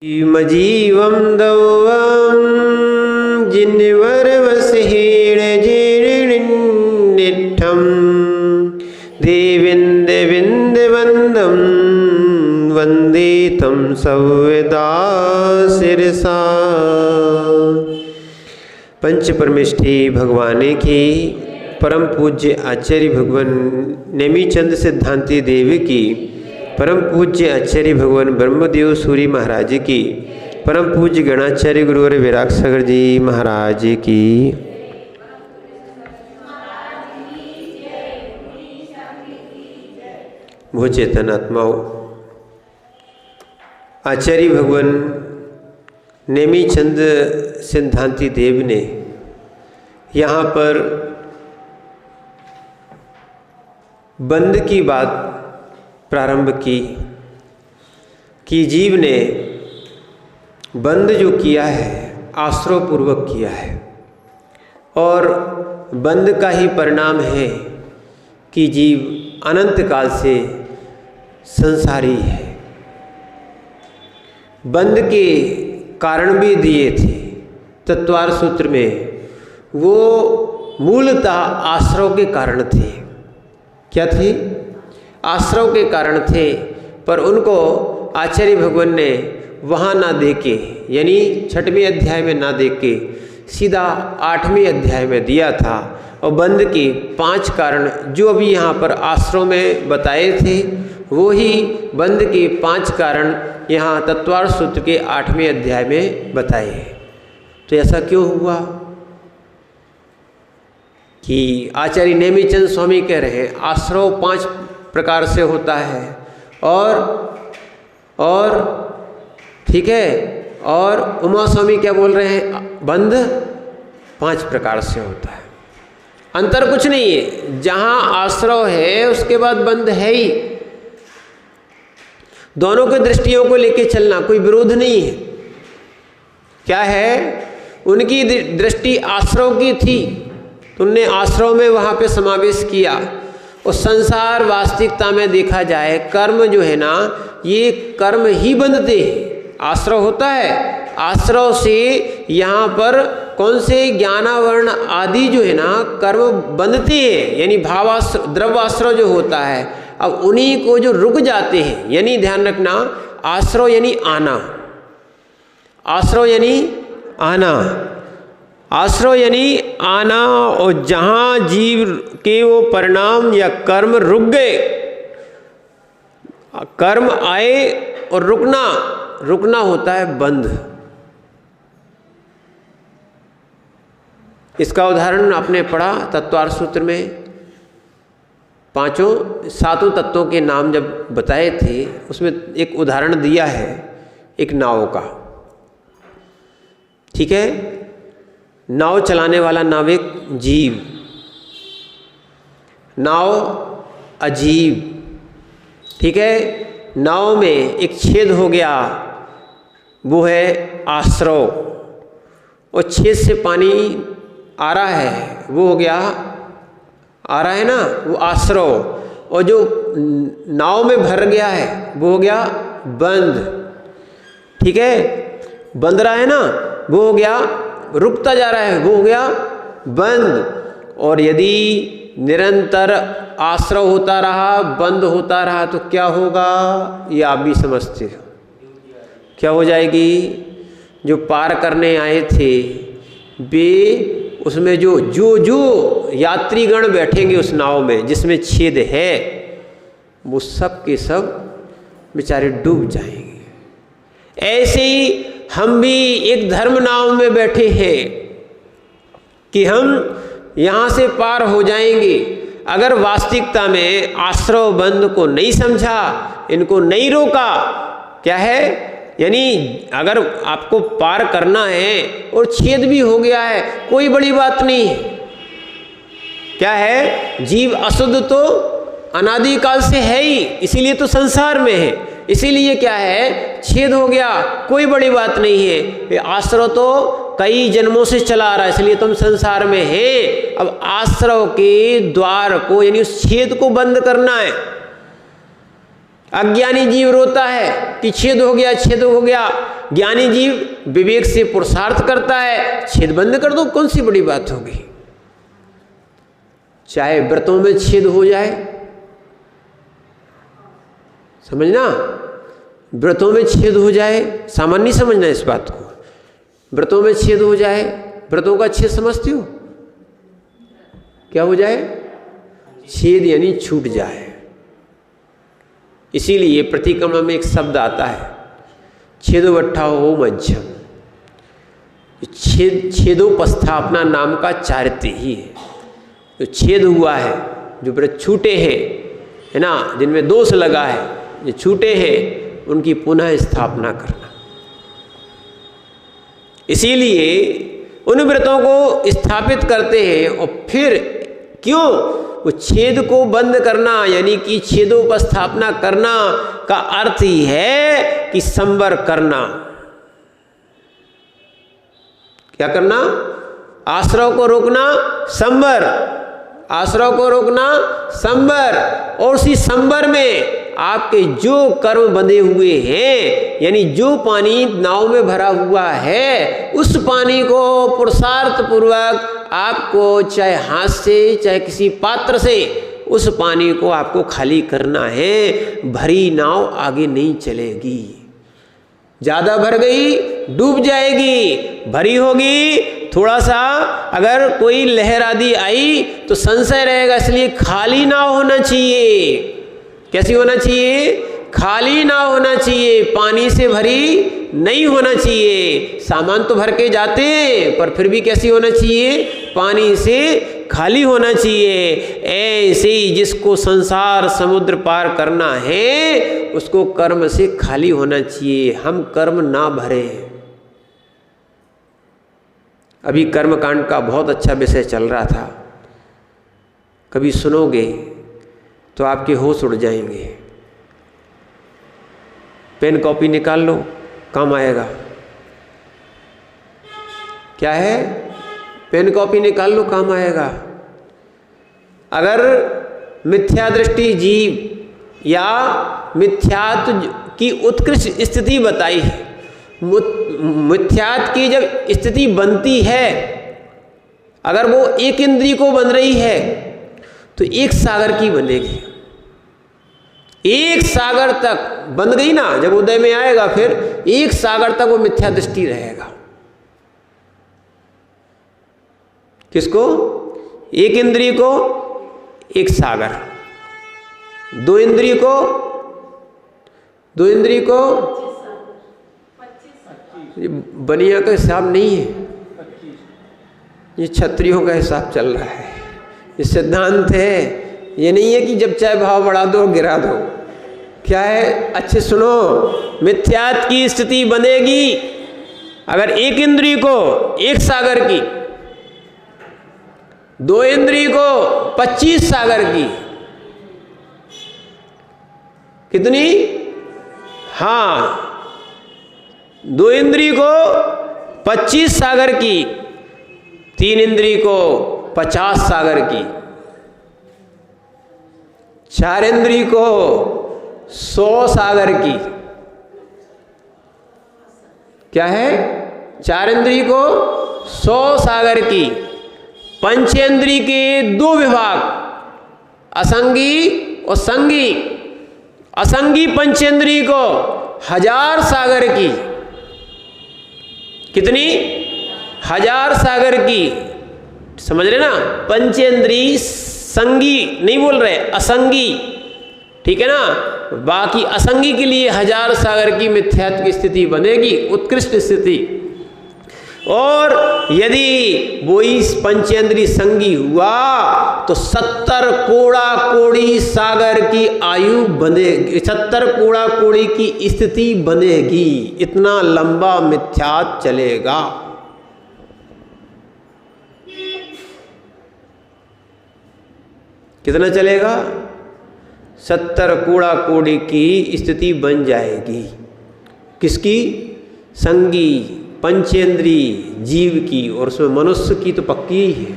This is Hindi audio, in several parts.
जीवं दौवं जिन्वरवसहेण जीर्णिष्ठं देविन्दविन्दवन्दं वन्दे तं सव्यदा शिरसा। पंच परमेष्ठी भगवाने की परम पूज्य आचार्य भगवान नेमीचंद सिद्धांति देव की, परम पूज्य आचार्य भगवान ब्रह्मदेव सूरी महाराज की, परम पूज्य गणाचार्य गुरुवर विराग सागर जी महाराज की। भो चेतन आत्माओं, आचार्य भगवान नेमीचंद सिद्धांति देव ने यहाँ पर बंद की बात प्रारंभ की कि जीव ने बंद जो किया है आश्रव पूर्वक किया है, और बंद का ही परिणाम है कि जीव अनंत काल से संसारी है। बंद के कारण भी दिए थे तत्वार सूत्र में, वो मूलतः आश्रव के कारण थे। क्या थे? आश्रव के कारण थे, पर उनको आचार्य भगवान ने वहाँ ना दे के, यानी 6वें अध्याय में ना दे के सीधा 8वें अध्याय में दिया था। और बंद के 5 कारण जो अभी यहाँ पर आश्रव में बताए थे, वो ही बंद के 5 कारण यहाँ तत्वार सूत्र के 8वें अध्याय में बताए। तो ऐसा क्यों हुआ कि आचार्य नेमीचंद स्वामी कह रहे हैं आश्रव 5 प्रकार से होता है, और ठीक है, और उमा स्वामी क्या बोल रहे हैं, बंद 5 प्रकार से होता है। अंतर कुछ नहीं है, जहाँ आश्रव है उसके बाद बंद है ही। दोनों के दृष्टियों को लेके चलना कोई विरोध नहीं है। क्या है, उनकी दृष्टि आश्रव की थी, तो उनने आश्रव में वहाँ पे समावेश किया। और संसार वास्तविकता में देखा जाए, कर्म जो है ना, ये कर्म ही बंधते हैं। आश्रव होता है, आश्रव से यहाँ पर कौन से ज्ञानावरण आदि जो है ना कर्म बंधते हैं, यानी भावाश्रव द्रव्याश्रव जो होता है। अब उन्हीं को जो रुक जाते हैं, यानी ध्यान रखना, आश्रव यानी आना, आश्रव यानी आना, आश्रव यानी आना। और जहाँ जीव के वो परिणाम या कर्म रुक गए, कर्म आए और रुकना होता है बंध। इसका उदाहरण आपने पढ़ा तत्वार सूत्र में, 7 तत्वों के नाम जब बताए थे, उसमें एक उदाहरण दिया है एक नाव का। ठीक है, नाव चलाने वाला नाविक जीव, नाव अजीव। ठीक है, नाव में एक छेद हो गया, वो है आश्रव, और छेद से पानी आ रहा है, वो हो गया, आ रहा है ना, वो आश्रव। और जो नाव में भर गया है वो हो गया बंद। ठीक है, बंद रहा है ना, वो हो गया, रुकता जा रहा है, वो हो गया बंद। और यदि निरंतर आश्रव होता रहा, बंद होता रहा, तो क्या होगा, ये आप भी समझते हो। क्या हो जाएगी? जो पार करने आए थे वे, उसमें जो यात्रीगण बैठेंगे उस नाव में जिसमें छेद है, वो सब के सब बेचारे डूब जाएंगे। ऐसे ही हम भी एक धर्म नाव में बैठे हैं कि हम यहाँ से पार हो जाएंगे। अगर वास्तविकता में आश्रव बंद को नहीं समझा, इनको नहीं रोका, क्या है, यानी अगर आपको पार करना है और छेद भी हो गया है, कोई बड़ी बात नहीं। क्या है, जीव अशुद्ध तो अनादिकाल से है ही, इसीलिए तो संसार में है। इसीलिए क्या है, छेद हो गया, कोई बड़ी बात नहीं है। आश्रव तो कई जन्मों से चला आ रहा है, इसलिए तुम संसार में है। अब आश्रव के द्वार को, यानी उस छेद को बंद करना है। अज्ञानी जीव रोता है कि छेद हो गया, छेद हो गया। ज्ञानी जीव विवेक से पुरुषार्थ करता है, छेद बंद कर दो, कौन सी बड़ी बात होगी। चाहे व्रतों में छेद हो जाए, समझना, व्रतों में छेद हो जाए, सामान्य नहीं समझना इस बात को। व्रतों में छेद हो जाए, व्रतों का छेद समझते हो क्या हो जाए? छेद यानी छूट जाए। इसीलिए प्रतिक्रमण में एक शब्द आता है, छेदोवट्ठा हो मध्यम। छेदोपस्थापना नाम का चारित्र्य ही है। जो छेद हुआ है, जो व्रत छूटे हैं, है ना, जिनमें दोष लगा है, जो छूटे हैं, उनकी पुनः स्थापना करना। इसीलिए उन व्रतों को स्थापित करते हैं। और फिर क्यों? वो छेद को बंद करना, यानी कि छेदोपस्थापना करना का अर्थ ही है कि संवर करना। क्या करना? आश्रव को रोकना, संवर। आश्रव को रोकना, संवर। और उसी संवर में आपके जो कर्म बंधे हुए हैं, यानी जो पानी नाव में भरा हुआ है, उस पानी को पुरुषार्थ पूर्वक आपको चाहे हाथ से चाहे किसी पात्र से उस पानी को आपको खाली करना है। भरी नाव आगे नहीं चलेगी। ज़्यादा भर गई डूब जाएगी, भरी होगी थोड़ा सा अगर कोई लहर आदि आई तो संशय रहेगा। इसलिए खाली नाव होना चाहिए। कैसी होना चाहिए? खाली नाव होना चाहिए, पानी से भरी नहीं होना चाहिए। सामान तो भर के जाते हैं, पर फिर भी कैसी होना चाहिए? पानी से खाली होना चाहिए। ऐसे ही जिसको संसार समुद्र पार करना है, उसको कर्म से खाली होना चाहिए। हम कर्म ना भरें। अभी कर्मकांड का बहुत अच्छा विषय चल रहा था, कभी सुनोगे तो आपके होश उड़ जाएंगे। पेन कॉपी निकाल लो, काम आएगा। क्या है? पेन कॉपी निकाल लो, काम आएगा। अगर मिथ्या दृष्टि जीव या मिथ्यात्व की उत्कृष्ट स्थिति बताई है, मिथ्यात्व की जब स्थिति बनती है, अगर वो एक इंद्रिय को बन रही है तो एक सागर की बनेगी। एक सागर तक बन गई ना, जब उदय में आएगा फिर एक सागर तक वो मिथ्या दृष्टि रहेगा। किसको? एक इंद्रिय को एक सागर, दो इंद्रिय को ये बनिया का हिसाब नहीं है, ये क्षत्रियों का हिसाब चल रहा है। ये सिद्धांत है, ये नहीं है कि जब चाहे भाव बढ़ा दो गिरा दो। क्या है? अच्छे सुनो, मिथ्यात्व की स्थिति बनेगी अगर एक इंद्रिय को एक सागर की, दो इंद्रिय को 25 सागर की। कितनी? हाँ, दो इंद्रिय को 25 सागर की, तीन इंद्रिय को 50 सागर की, चार इंद्रिय को 100 सागर की। क्या है? चार इंद्रिय को 100 सागर की। पंचेंद्रिय के दो विभाग, असंगी और संगी। असंगी पंचेंद्रिय को 1000 सागर की। कितनी? 1000 सागर की। समझ रहे ना? पंचेंद्रिय संगी नहीं बोल रहे, असंगी, ठीक है ना। बाकी असंगी के लिए 1000 सागर की मिथ्यात्व की स्थिति बनेगी, उत्कृष्ट स्थिति। और यदि वो इस पंचेंद्रिय संगी हुआ तो 70 कोड़ा कोड़ी सागर की आयु बनेगी, 70 कोड़ा कोड़ी की स्थिति बनेगी। इतना लंबा मिथ्यात्व चलेगा। कितना चलेगा? 70 कोड़ा कोड़ी की स्थिति बन जाएगी। किसकी? संगी पंचेंद्रिय जीव की, और उसमें मनुष्य की तो पक्की ही है।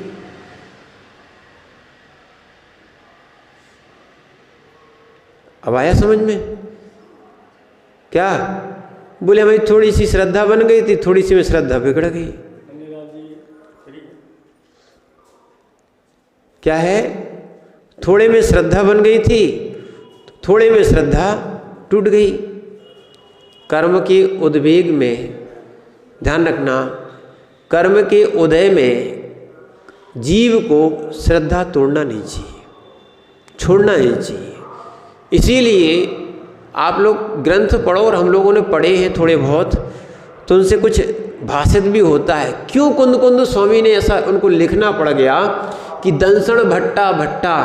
अब आया समझ में? क्या? बोले हमारी थोड़ी सी श्रद्धा बन गई थी, थोड़ी सी में श्रद्धा बिगड़ गई। क्या है? थोड़े में श्रद्धा बन गई थी, थोड़े में श्रद्धा टूट गई। कर्म के उद्वेग में, ध्यान रखना, कर्म के उदय में जीव को श्रद्धा तोड़ना नहीं चाहिए, छोड़ना नहीं चाहिए। इसीलिए आप लोग ग्रंथ पढ़ो, और हम लोगों ने पढ़े हैं थोड़े बहुत, तो उनसे कुछ भाषित भी होता है। क्यों कुंद कुंद स्वामी ने ऐसा उनको लिखना पड़ गया कि दंसण भट्टा भट्टा,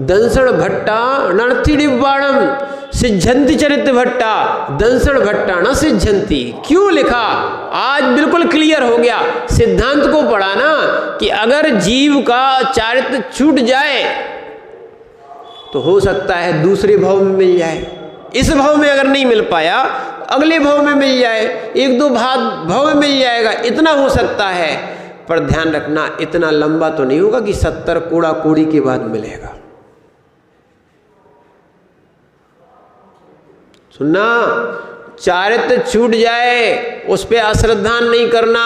दंसण भट्टा नर्थी डिब्बाणम सिद्धंति चरित्र भट्टा, दंसण भट्टा न सिद्धंति। क्यों लिखा? आज बिल्कुल क्लियर हो गया। सिद्धांत को पढ़ा ना कि अगर जीव का चारित्र छूट जाए तो हो सकता है दूसरे भाव में मिल जाए, इस भाव में अगर नहीं मिल पाया अगले भाव में मिल जाए, एक दो भाव में मिल जाएगा, इतना हो सकता है। पर ध्यान रखना, इतना लंबा तो नहीं होगा कि 70 कोड़ा कोड़ी के बाद मिलेगा। सुनना, चारित्र छूट जाए उस पे अश्रद्धा नहीं करना,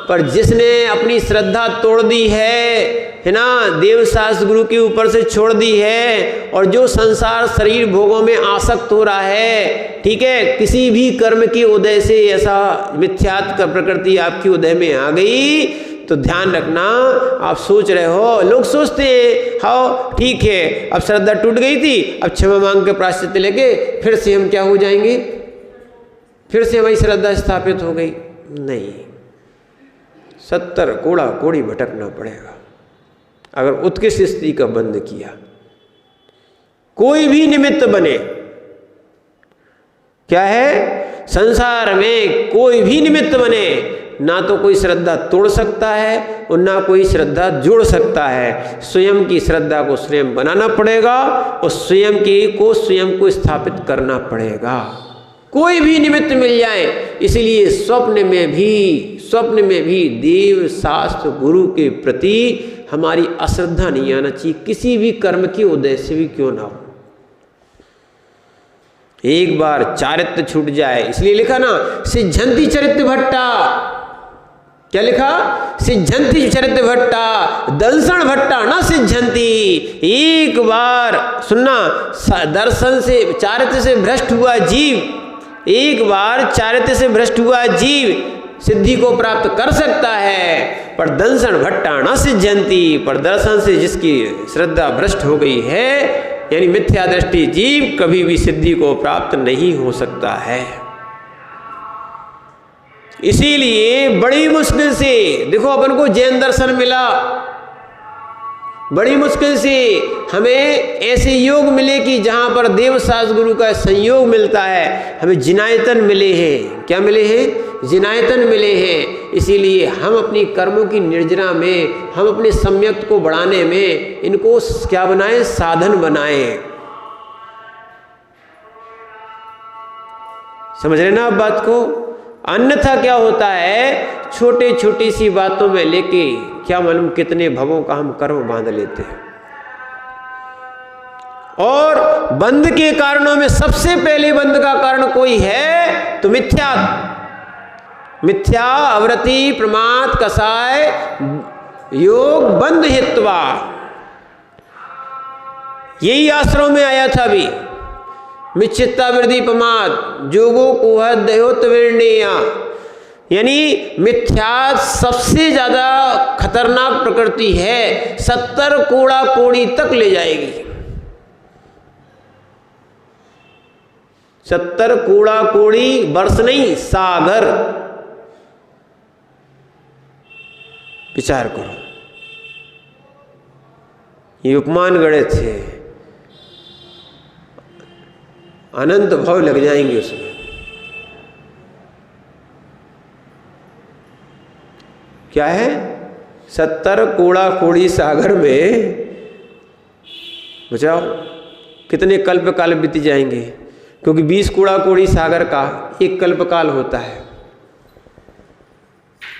पर जिसने अपनी श्रद्धा तोड़ दी है ना, देव शास्त्र गुरु के ऊपर से छोड़ दी है, और जो संसार शरीर भोगों में आसक्त हो रहा है, ठीक है, किसी भी कर्म के उदय से ऐसा मिथ्यात्व का प्रकृति आपकी उदय में आ गई, तो ध्यान रखना। आप सोच रहे हो, लोग सोचते हैं हाँ ठीक है अब श्रद्धा टूट गई थी, अब क्षमा मांग के प्रायश्चित लेके फिर से हम क्या हो जाएंगे, फिर से हमारी श्रद्धा स्थापित हो गई। नहीं, 70 कोड़ा कोड़ी भटकना पड़ेगा अगर उत्कृष्ट स्थिति का बंद किया। कोई भी निमित्त बने, क्या है, संसार में कोई भी निमित्त बने, ना तो कोई श्रद्धा तोड़ सकता है और ना कोई श्रद्धा जोड़ सकता है। स्वयं की श्रद्धा को स्वयं बनाना पड़ेगा और स्वयं को स्थापित करना पड़ेगा। कोई भी निमित्त मिल जाए। इसलिए स्वप्न में भी देव शास्त्र गुरु के प्रति हमारी अश्रद्धा नहीं आना चाहिए, किसी भी कर्म के उदय से भी क्यों ना हो। एक बार चारित्र छूट जाए, इसलिए लिखा ना सिद्धंति चरित्र भट्टा। क्या लिखा? सिद्धंति चरित्र भट्टा, दंसण भट्टा न सिद्धंति। एक बार सुनना, दर्शन से चारित्र से भ्रष्ट हुआ जीव, एक बार चारित्र से भ्रष्ट हुआ जीव सिद्धि को प्राप्त कर सकता है, पर दंसण भट्टा न सिद्धंति, पर दर्शन से जिसकी श्रद्धा भ्रष्ट हो गई है, यानी मिथ्या दृष्टि जीव, कभी भी सिद्धि को प्राप्त नहीं हो सकता है। इसीलिए बड़ी मुश्किल से देखो अपन को जैन दर्शन मिला, बड़ी मुश्किल से हमें ऐसे योग मिले कि जहाँ पर देव शास्त्र गुरु का संयोग मिलता है, हमें जिनायतन मिले हैं। क्या मिले हैं? जिनायतन मिले हैं। इसीलिए हम अपनी कर्मों की निर्जरा में, हम अपने सम्यक को बढ़ाने में इनको क्या बनाएं? साधन बनाएं। समझ रहे ना आप बात को? अन्यथा क्या होता है, छोटे छोटी सी बातों में लेके क्या मालूम कितने भवों का हम कर्म बांध लेते हैं। और बंध के कारणों में सबसे पहले बंध का कारण कोई है तो मिथ्या अवृत्ति प्रमाद कसाय योग बंध हित्वा। यही आश्रम में आया था अभी, मिच्छित्ता वृद्धि प्रमाद जोगो कुह दयोत्वीर्णेया, यानी मिथ्या सबसे ज्यादा खतरनाक प्रकृति है, 70 कोड़ा कोड़ी तक ले जाएगी। 70 कोड़ा कोड़ी वर्ष नहीं, सागर। विचार करो, ये उपमान गढ़े थे, अनंत भाव लग जाएंगे उसमें। क्या है? 70 कोड़ा कोड़ी सागर में बचाओ कितने कल्प काल बीत जाएंगे, क्योंकि 20 कोड़ा कोड़ी सागर का एक कल्प काल होता है।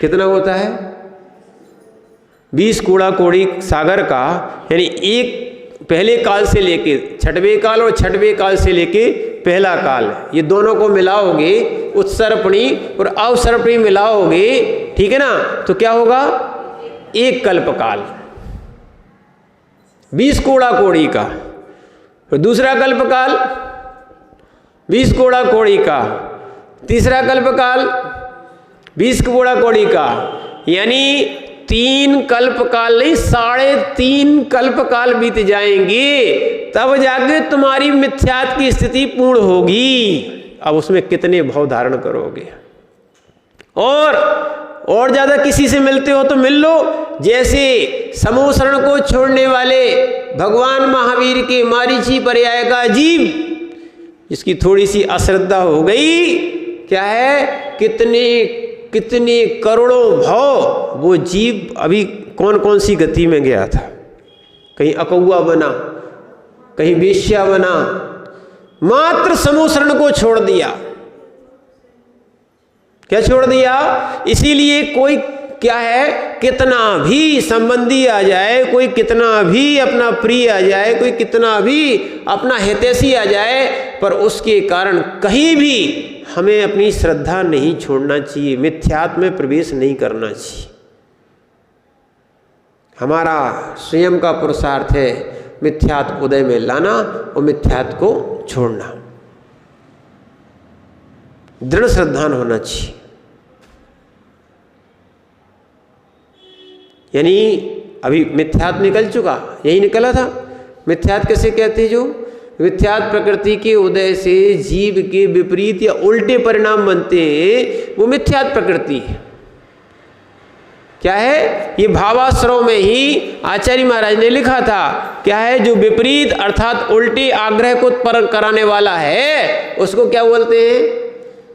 कितना होता है? 20 कोड़ा कोड़ी सागर का, यानी एक पहले काल से लेके छठवें काल और छठवें काल से लेके पहला काल, ये दोनों को मिलाओगे, उत्सर्पणी और अवसर्पणी मिलाओगे, ठीक है ना, तो क्या होगा? एक कल्पकाल। 20 कोड़ा कोड़ी का। और दूसरा कल्पकाल 20 कोड़ा कोड़ी का। तीसरा कल्पकाल 20 कोड़ा कोड़ी का। यानी 3 कल्पकाल नहीं, 3.5 कल्पकाल बीत जाएंगे, तब जाके तुम्हारी मिथ्यात्व की स्थिति पूर्ण होगी। अब उसमें कितने भाव धारण करोगे? और ज्यादा किसी से मिलते हो तो मिल लो। जैसे समूह शरण को छोड़ने वाले भगवान महावीर के मारीची पर्याय का जीव, जिसकी थोड़ी सी अश्रद्धा हो गई, क्या है, कितने करोड़ों भाव वो जीव अभी कौन कौन सी गति में गया था। कहीं अकौआ बना, कहीं वेश्या बना, मात्र समूह शरण को छोड़ दिया। क्या छोड़ दिया? इसीलिए कोई क्या है, कितना भी संबंधी आ जाए, कोई कितना भी अपना प्रिय आ जाए, कोई कितना भी अपना हितैषी आ जाए, पर उसके कारण कहीं भी हमें अपनी श्रद्धा नहीं छोड़ना चाहिए, मिथ्यात्व में प्रवेश नहीं करना चाहिए। हमारा स्वयं का पुरुषार्थ है मिथ्यात्व उदय में लाना और मिथ्यात्व को छोड़ना। दृढ़ श्रद्धान होना चाहिए। यानी अभी मिथ्यात्व निकल चुका, यही निकला था। मिथ्यात्व कैसे कहते हैं? जो मिथ्यात्व प्रकृति के उदय से जीव के विपरीत या उल्टे परिणाम बनते हैं, वो मिथ्यात्व प्रकृति है। क्या है? ये भावाश्रव में ही आचार्य महाराज ने लिखा था, क्या है, जो विपरीत अर्थात उल्टे आग्रह को उत्पन्न कराने वाला है, उसको क्या बोलते हैं?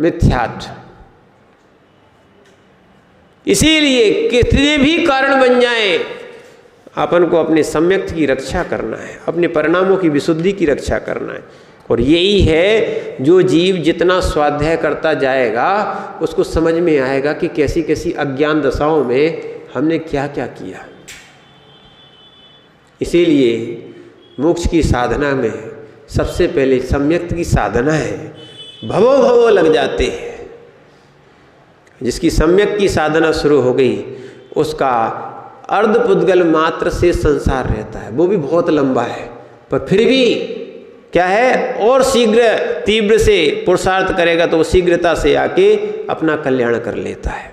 मिथ्यात्व। इसीलिए कितने भी कारण बन जाएं, अपन को अपने सम्यक्त की रक्षा करना है, अपने परिणामों की विशुद्धि की रक्षा करना है। और यही है, जो जीव जितना स्वाध्याय करता जाएगा उसको समझ में आएगा कि कैसी कैसी अज्ञान दशाओं में हमने क्या क्या किया। इसीलिए मोक्ष की साधना में सबसे पहले सम्यक्त की साधना है। भवो भवो लग जाते हैं। जिसकी सम्यक की साधना शुरू हो गई, उसका अर्धपुद्गल मात्र से संसार रहता है, वो भी बहुत लंबा है, पर फिर भी क्या है, और शीघ्र तीव्र से पुरुषार्थ करेगा तो वो शीघ्रता से आके अपना कल्याण कर लेता है।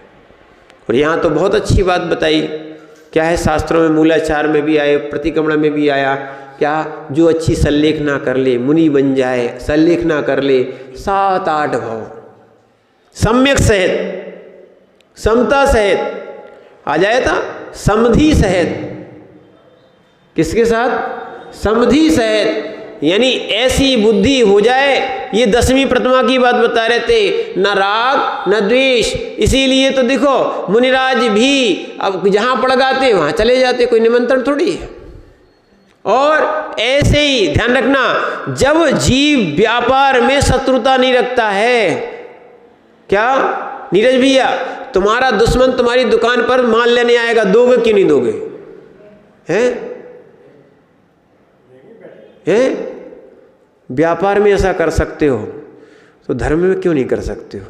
और यहाँ तो बहुत अच्छी बात बताई, क्या है, शास्त्रों में मूलाचार में भी आए, प्रतिक्रमण में भी आया, क्या, जो अच्छी सल्लेखना कर ले मुनि बन जाए, सल्लेखना कर ले 7-8 भाव सम्यक सहित, समता सहित आ जाए था, समधि सहित। किसके साथ? समधि सहित। यानी ऐसी बुद्धि हो जाए, ये 10वीं प्रतिमा की बात बता रहे थे, न राग न द्वेष। इसीलिए तो देखो मुनिराज भी अब जहां पड़ जाते वहां चले जाते, कोई निमंत्रण थोड़ी है। और ऐसे ही ध्यान रखना, जब जीव व्यापार में शत्रुता नहीं रखता है, क्या नीरज भैया, तुम्हारा दुश्मन तुम्हारी दुकान पर माल लेने आएगा, दोगे कि नहीं दोगे? हैं? व्यापार में ऐसा कर सकते हो तो धर्म में क्यों नहीं कर सकते हो?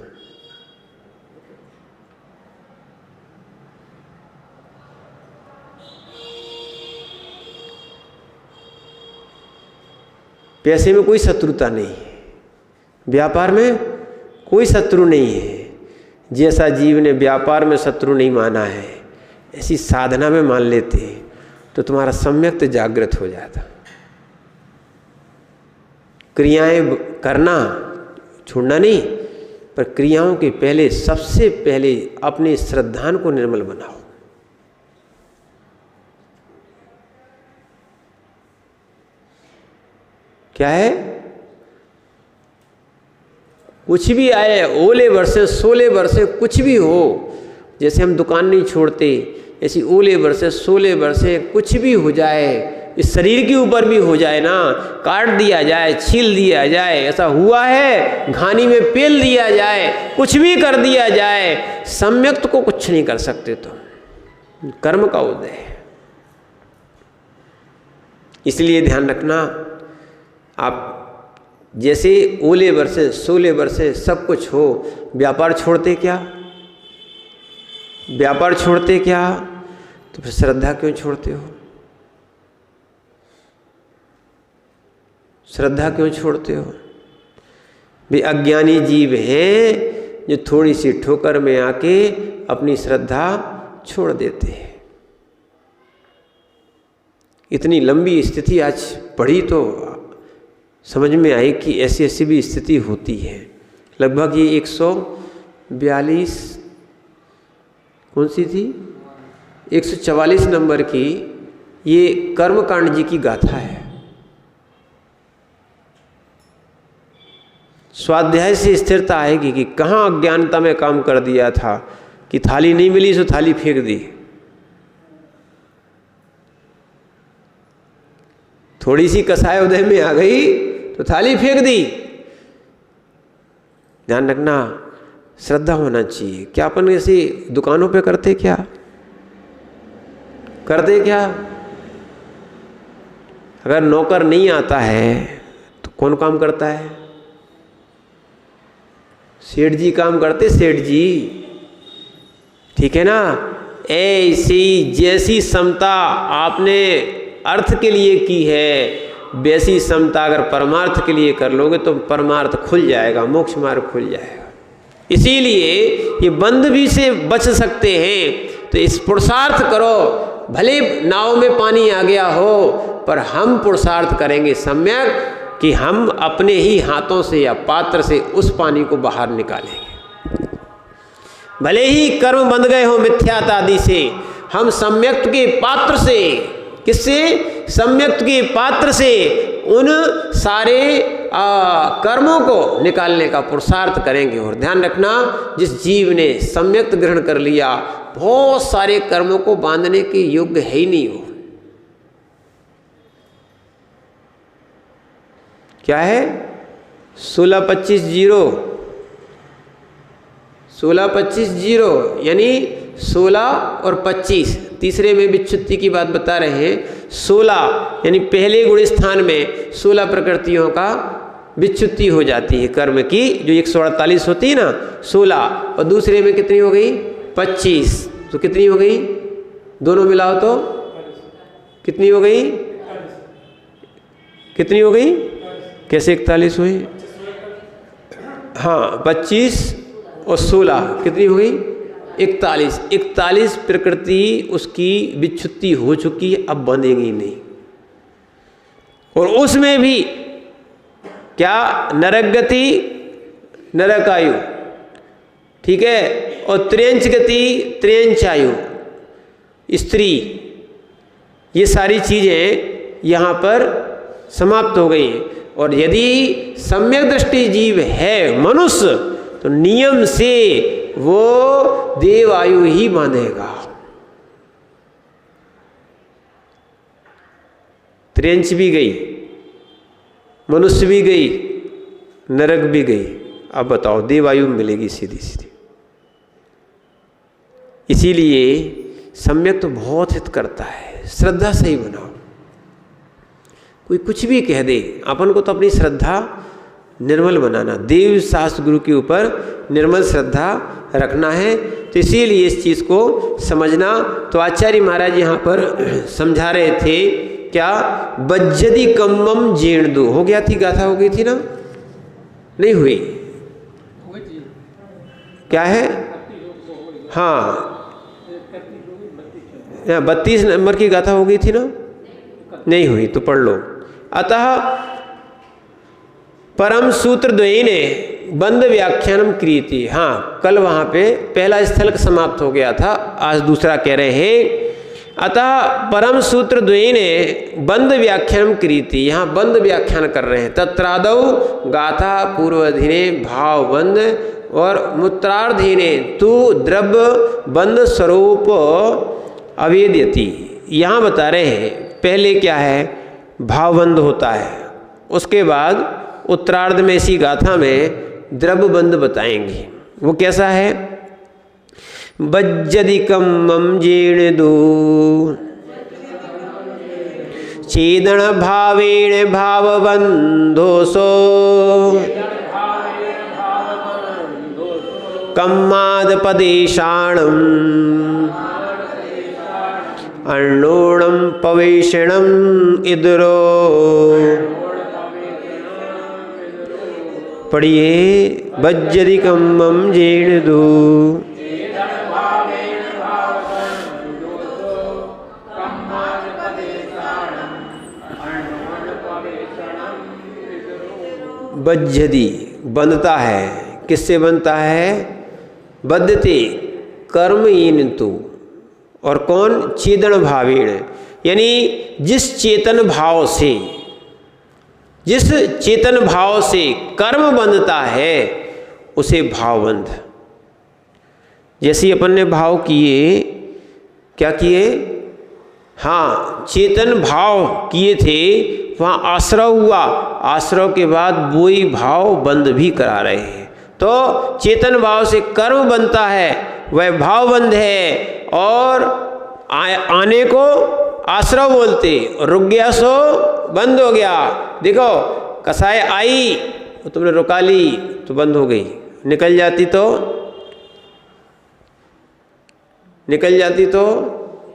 पैसे में कोई शत्रुता नहीं है, व्यापार में कोई शत्रु नहीं है। जैसा जीव ने व्यापार में शत्रु नहीं माना है, ऐसी साधना में मान लेते तो तुम्हारा सम्यक जागृत हो जाता। क्रियाएं करना छोड़ना नहीं, पर क्रियाओं के पहले सबसे पहले अपने श्रद्धान को निर्मल बनाओ। क्या है? कुछ भी आए, ओले बरसे, सोले बरसे, कुछ भी हो, जैसे हम दुकान नहीं छोड़ते, ऐसी ओले बरसे, सोले बरसे, कुछ भी हो जाए, इस शरीर के ऊपर भी हो जाए ना, काट दिया जाए, छील दिया जाए, ऐसा हुआ है, घानी में पेल दिया जाए, कुछ भी कर दिया जाए, सम्यक्त को कुछ नहीं कर सकते। तो कर्म का उदय है। इसलिए ध्यान रखना, आप जैसे ओले बरसे सोले बरसे सब कुछ हो, व्यापार छोड़ते क्या? व्यापार छोड़ते क्या? तो फिर श्रद्धा क्यों छोड़ते हो? श्रद्धा क्यों छोड़ते हो? वे अज्ञानी जीव हैं जो थोड़ी सी ठोकर में आके अपनी श्रद्धा छोड़ देते हैं। इतनी लंबी स्थिति आज पढ़ी तो समझ में आई कि ऐसी ऐसी भी स्थिति होती है। लगभग ये 142 कौन सी थी, 144 नंबर की ये कर्मकांड जी की गाथा है। स्वाध्याय से स्थिरता आएगी कि कहाँ अज्ञानता में काम कर दिया था कि थाली नहीं मिली तो थाली फेंक दी, थोड़ी सी कसाय उदय में आ गई तो थाली फेंक दी। ध्यान रखना, श्रद्धा होना चाहिए। क्या अपन ऐसी दुकानों पे करते क्या? करते क्या? अगर नौकर नहीं आता है तो कौन काम करता है? सेठ जी काम करते, सेठ जी, ठीक है ना। ऐसी जैसी समता आपने अर्थ के लिए की है, वैसी समता अगर परमार्थ के लिए कर लोगे तो परमार्थ खुल जाएगा, मोक्ष मार्ग खुल जाएगा। इसीलिए ये बंध भी से बच सकते हैं तो इस पुरुषार्थ करो। भले नाव में पानी आ गया हो पर हम पुरुषार्थ करेंगे सम्यक कि हम अपने ही हाथों से या पात्र से उस पानी को बाहर निकालेंगे। भले ही कर्म बंध गए हो मिथ्यात आदि से, हम सम्यक्त के पात्र से, किससे? सम्यक्त के पात्र से उन सारे कर्मों को निकालने का पुरुषार्थ करेंगे। और ध्यान रखना, जिस जीव ने सम्यक्त ग्रहण कर लिया, बहुत सारे कर्मों को बांधने के योग्य है ही नहीं हो। क्या है? 16-25-0, 16-25-0 यानी 16 और 25, तीसरे में विच्छुत्ति की बात बता रहे हैं। 16 यानी पहले गुण स्थान में 16 प्रकृतियों का विच्छुत्ति हो जाती है कर्म की, जो 148 होती है ना, 16, और दूसरे में कितनी हो गई? 25। तो कितनी हो गई? दोनों मिलाओ तो कितनी हो गई? कितनी हो गई? कैसे 41 हुई? हाँ, 25 और 16 कितनी हो गई? 41। 41 प्रकृति उसकी विच्छुत्ति हो चुकी है, अब बंधेगी नहीं। और उसमें भी क्या? नरक गति, नरक आयु, ठीक है, और त्र्यंच गति, त्र्यंच आयु, स्त्री, ये सारी चीजें यहाँ पर समाप्त हो गई हैं। और यदि सम्यक दृष्टि जीव है मनुष्य तो नियम से वो देव आयु ही बांधेगा। त्र्यंच भी गई, मनुष्य भी गई, नरक भी गई, अब बताओ देव आयु मिलेगी सीधी सीधी। इसीलिए सम्यक तो बहुत हित करता है। श्रद्धा सही बनाओ। कोई कुछ भी कह दे, अपन को तो अपनी श्रद्धा निर्मल बनाना, देव शास्त्र गुरु के ऊपर निर्मल श्रद्धा रखना है। तो इसीलिए इस चीज़ को समझना। तो आचार्य महाराज यहाँ पर समझा रहे थे क्या? बज्जदी कम्मम जीर्णदु, हो गया थी, गाथा हो गई थी ना? नहीं हुई? क्या है? हाँ, 32 नंबर की गाथा हो गई थी ना? नहीं हुई तो पढ़ लो। अतः परम सूत्र द्वयीने बंद व्याख्यानम क्रियति। हाँ, कल वहाँ पे पहला स्थल समाप्त हो गया था, आज दूसरा कह रहे हैं। अतः परम सूत्र द्वयीने बंद व्याख्यानम क्रियति, यहाँ बंद व्याख्यान कर रहे हैं। तत्रादौ गाथा पूर्वाधीने भाव बंद और मूत्रार्धीने तु द्रव्य बंद स्वरूप अवेद्यति। यहाँ बता रहे हैं पहले क्या है? भावबंद होता है, उसके बाद उत्तरार्ध में इसी गाथा में द्रव्य बंद बताएंगे। वो कैसा है? बज्जदि कम्मम जीर्णदु चेदन भावेण भावबंधोसो कम्माद पदेशाणम अर्णोणम पवेशणम इदरो। पढ़िए बज्जरि कम्मम जेणदू। बज्जति बंधता है, किससे बनता है? बद्धते कर्महीन तु। और कौन? चेतन भावेण, यानी जिस चेतन भाव से, जिस चेतन भाव से कर्म बंधता है उसे भावबंध। जैसे अपन ने भाव किए, क्या किए? हाँ, चेतन भाव किए थे, वहाँ आश्रव हुआ, आश्रव के बाद वही भाव बंध भी करा रहे हैं। तो चेतन भाव से कर्म बनता है, वह भावबंध है। और आने को आश्रव बोलते, रुक गया सो बंद हो गया। देखो कसाय आई तो तुमने रुका ली तो बंद हो गई, निकल जाती तो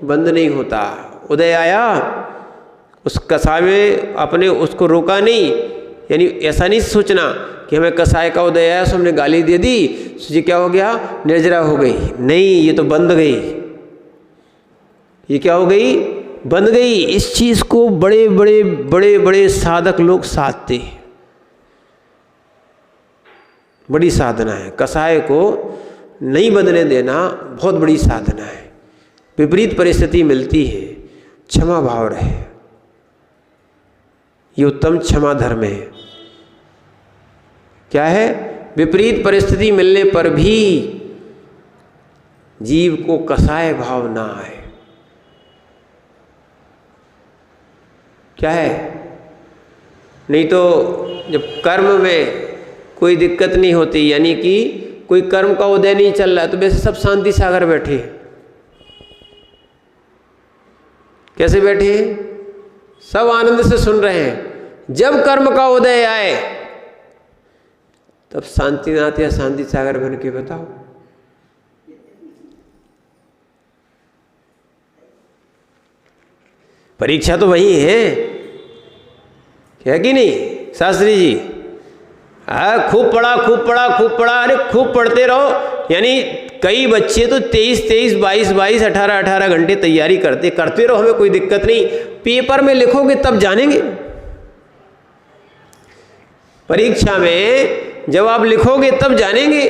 बंद नहीं होता। उदय आया, उस कसाय में अपने उसको रोका नहीं, यानी ऐसा नहीं सोचना कि हमें कसाय का उदय आया सो हमने गाली दे दी, सोचिए क्या हो गया, निर्जरा हो गई। नहीं, ये तो बंद गई। ये क्या हो गई? बंद गई। इस चीज को बड़े बड़े बड़े बड़े साधक लोग साधते हैं। बड़ी साधना है, कसाय को नहीं बदलने देना बहुत बड़ी साधना है। विपरीत परिस्थिति मिलती है, क्षमा भाव रहे, ये उत्तम क्षमा धर्म है। क्या है? विपरीत परिस्थिति मिलने पर भी जीव को कसाय भाव ना आए। क्या है? नहीं तो जब कर्म में कोई दिक्कत नहीं होती, यानी कि कोई कर्म का उदय नहीं चल रहा है, तो वैसे सब शांति सागर बैठे। कैसे बैठे? सब आनंद से सुन रहे हैं। जब कर्म का उदय आए तब शांतिनाथ या शांति सागर बन के बताओ। परीक्षा तो वही है कि नहीं शास्त्री जी? खूब पढ़ा खूब पढ़ा खूब पढ़ा, अरे खूब पढ़ते रहो। यानी कई बच्चे तो 23 22 18 घंटे तैयारी करते रहो, हमें कोई दिक्कत नहीं। पेपर में लिखोगे तब जानेंगे। परीक्षा में जब आप लिखोगे तब जानेंगे,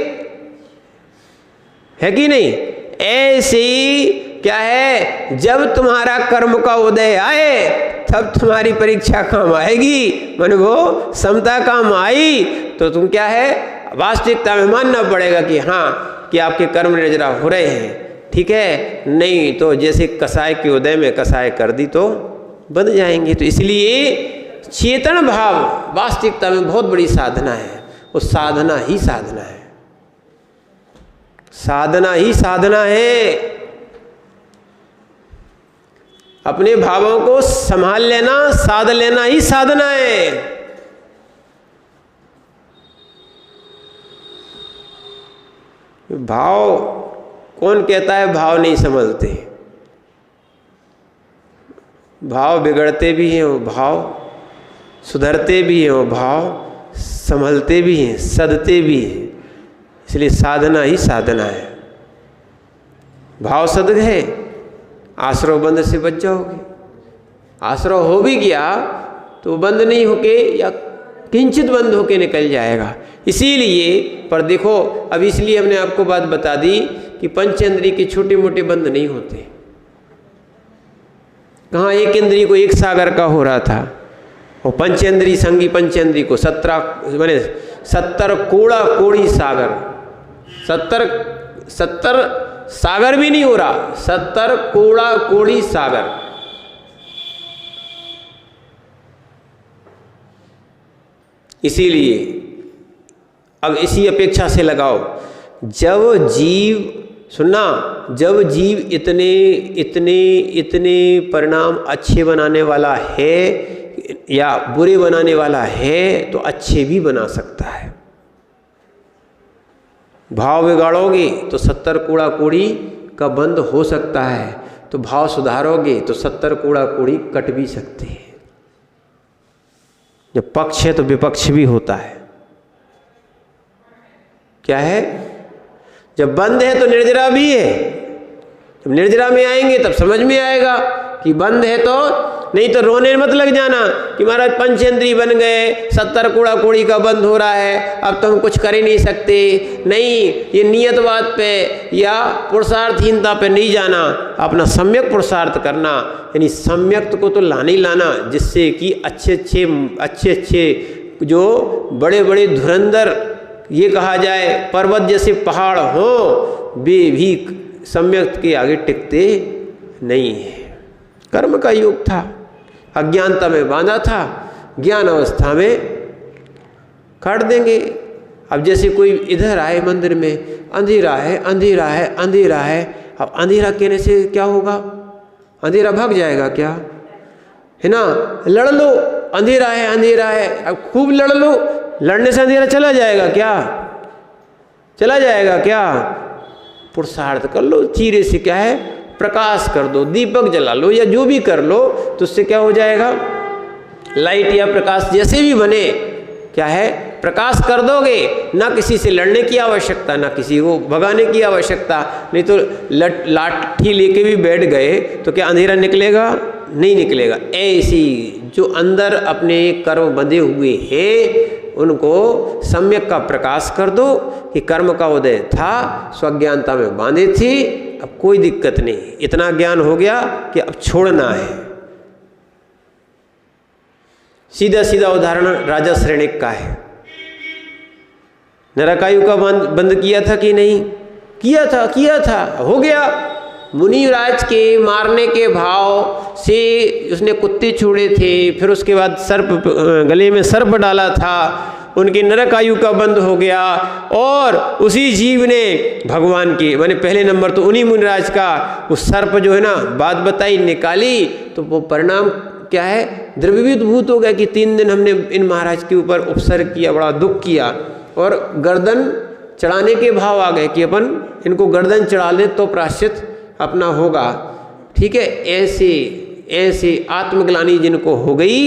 है कि नहीं? ऐसे ही क्या है, जब तुम्हारा कर्म का उदय आए तब तुम्हारी परीक्षा काम आएगी। माने वो समता काम आई तो तुम क्या है, वास्तविकता में मानना पड़ेगा कि हाँ कि आपके कर्म निर्जरा हो रहे हैं, ठीक है। नहीं तो जैसे कसाय के उदय में कसाय कर दी तो बन जाएंगे। तो इसलिए चेतन भाव वास्तविकता में बहुत बड़ी साधना है। वो साधना ही साधना है, साधना ही साधना है। अपने भावों को संभाल लेना, साध लेना ही साधना है। भाव कौन कहता है भाव नहीं समझते? भाव बिगड़ते भी हैं, वो भाव सुधरते भी हैं, वो भाव संभलते भी हैं, सधते भी हैं। इसलिए साधना ही साधना है। भाव सद गए, आश्रव बंध से बच जाओगे। आश्रव हो भी गया तो बंद नहीं होके या किंचित बंद होके निकल जाएगा। इसीलिए पर देखो, अब इसलिए हमने आपको बात बता दी कि पंचेंद्रिय के छोटे मोटे बंद नहीं होते। कहाँ एक इंद्रिय को एक सागर का हो रहा था, और पंचेंद्रिय संगी पंचेंद्रिय को 70 कोड़ा कोड़ी सागर, 70 सागर भी नहीं हो रहा, 70 कोड़ा कोड़ी सागर। इसीलिए अब इसी अपेक्षा से लगाओ, जब जीव सुनना जब जीव इतने इतने इतने परिणाम अच्छे बनाने वाला है या बुरे बनाने वाला है तो अच्छे भी बना सकता है। भाव बिगाड़ोगे तो 70 कूड़ा कूड़ी का बंद हो सकता है, तो भाव सुधारोगे तो 70 कूड़ा कूड़ी कट भी सकते हैं। जब पक्ष है तो विपक्ष भी होता है। क्या है? जब बंद है तो निर्जरा भी है। जब निर्जरा में आएंगे तब समझ में आएगा कि बंद है, तो नहीं तो रोने मत लग जाना कि महाराज पंचेंद्री बन गए, 70 कूड़ा कूड़ी का बंद हो रहा है, अब तो हम कुछ कर ही नहीं सकते। नहीं, ये नियतवाद पे या पुरुषार्थहीनता पे नहीं जाना, अपना सम्यक पुरुषार्थ करना, यानी सम्यक को तो लाना ही लाना, जिससे कि अच्छे जो बड़े बड़े धुरंधर, ये कहा जाए पर्वत जैसे पहाड़ हो, वे भी सम्यक के आगे टिकते नहीं है। कर्म का युग था, अज्ञानता में बांधा था, ज्ञान अवस्था में काट देंगे। अब जैसे कोई इधर आए मंदिर में, अंधेरा है अंधेरा है अंधेरा है, अब अंधेरा कहने से क्या होगा? अंधेरा भाग जाएगा क्या? है ना? लड़ लो, अंधेरा है अंधेरा है, अब खूब लड़ लो, लड़ने से अंधेरा चला जाएगा क्या? चला जाएगा क्या? पुरुषार्थ कर लो, चीरे से क्या है, प्रकाश कर दो, दीपक जला लो या जो भी कर लो, तो उससे क्या हो जाएगा? लाइट या प्रकाश जैसे भी बने, क्या है, प्रकाश कर दोगे, ना किसी से लड़ने की आवश्यकता, ना किसी को भगाने की आवश्यकता। नहीं तो लाठी लेके भी बैठ गए तो क्या अंधेरा निकलेगा? नहीं निकलेगा। ऐसी जो अंदर अपने कर्म बंधे हुए हैं उनको सम्यक का प्रकाश कर दो कि कर्म का उदय था, स्वज्ञानता में बांधे थे, अब कोई दिक्कत नहीं, इतना ज्ञान हो गया कि अब छोड़ना है। सीधा सीधा उदाहरण राजा श्रेणिक का है। नरकायु का बंद किया था कि नहीं? किया था, हो गया। मुनिराज के मारने के भाव से उसने कुत्ते छोड़े थे, फिर उसके बाद सर्प, गले में सर्प डाला था, उनकी नरकायु का बंद हो गया। और उसी जीव ने भगवान के, माने पहले नंबर तो उन्हीं मुनिराज का, उस सर्प जो है ना बात बताई, निकाली, तो वो परिणाम क्या है, द्रवीभूत भूत हो गया कि 3 दिन हमने इन महाराज के ऊपर उपसर्ग किया, बड़ा दुख किया, और गर्दन चढ़ाने के भाव आ गए कि अपन इनको गर्दन चढ़ा लें तो प्रायश्चित अपना होगा। ठीक है, ऐसे आत्मग्लानि जिनको हो गई,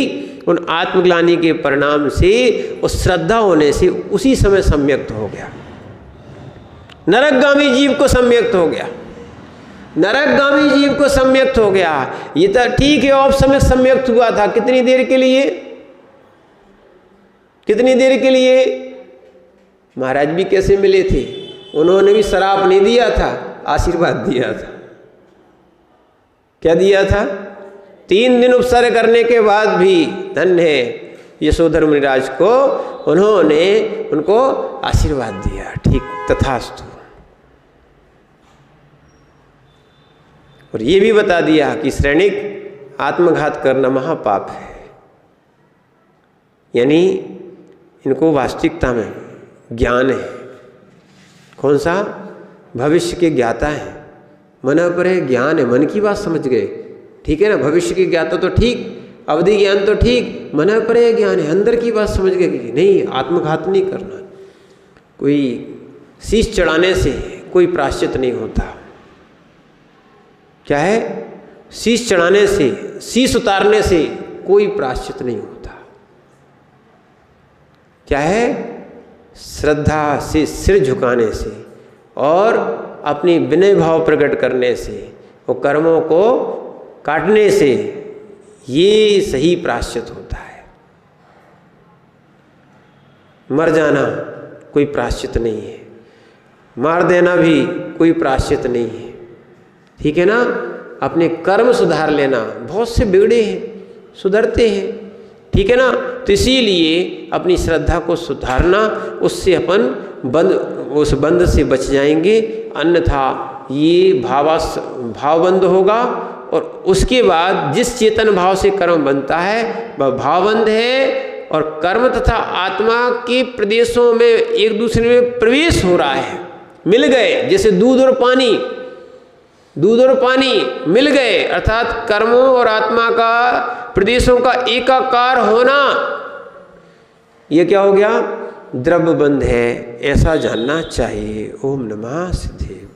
उन आत्मग्लानि के परिणाम से उस श्रद्धा होने से उसी समय सम्यक्त हो गया। नरकगामी जीव को सम्यक्त हो गया, नरकगामी जीव को सम्यक्त हो गया। ये तो ठीक है, ऑफ समय सम्यक्त हुआ था, कितनी देर के लिए? कितनी देर के लिए? महाराज भी कैसे मिले थे? उन्होंने भी श्राप नहीं दिया था, आशीर्वाद दिया था। क्या दिया था? 3 दिन उपसर्ग करने के बाद भी धन्य है यशोधर मुनिराज को, उन्होंने उनको आशीर्वाद दिया, ठीक तथास्तु। और ये भी बता दिया कि श्रेणिक आत्मघात करना महापाप है, यानी इनको वास्तविकता में ज्ञान है। कौन सा? भविष्य के ज्ञाता है, मन पर है ज्ञान है, मन की बात समझ गए, ठीक है ना? भविष्य की ज्ञाता तो ठीक, अवधि ज्ञान तो ठीक, मन पर है ज्ञान है, अंदर की बात समझ गए कि नहीं, आत्मघात नहीं करना। कोई शीश चढ़ाने से कोई प्रायश्चित नहीं होता। क्या है? शीश चढ़ाने से, शीश उतारने से कोई प्रायश्चित नहीं होता। क्या है? श्रद्धा से सिर झुकाने से और अपनी विनय भाव प्रकट करने से और कर्मों को काटने से, ये सही प्रायश्चित होता है। मर जाना कोई प्रायश्चित नहीं है, मार देना भी कोई प्रायश्चित नहीं है, ठीक है ना? अपने कर्म सुधार लेना, बहुत से बिगड़े हैं, सुधरते हैं, ठीक है ना? तो इसीलिए अपनी श्रद्धा को सुधारना, उससे अपन उस बंध से बच जाएंगे, अन्यथा ये भाव बंद होगा। और उसके बाद जिस चेतन भाव से कर्म बनता है वह भावबंध है, और कर्म तथा आत्मा के प्रदेशों में एक दूसरे में प्रवेश हो रहा है, मिल गए, जैसे दूध और पानी दूध और पानी मिल गए, अर्थात कर्मों और आत्मा का, प्रदेशों का एकाकार होना, यह क्या हो गया? द्रव्य बंध है, ऐसा जानना चाहिए। ओम नमः सिद्धे।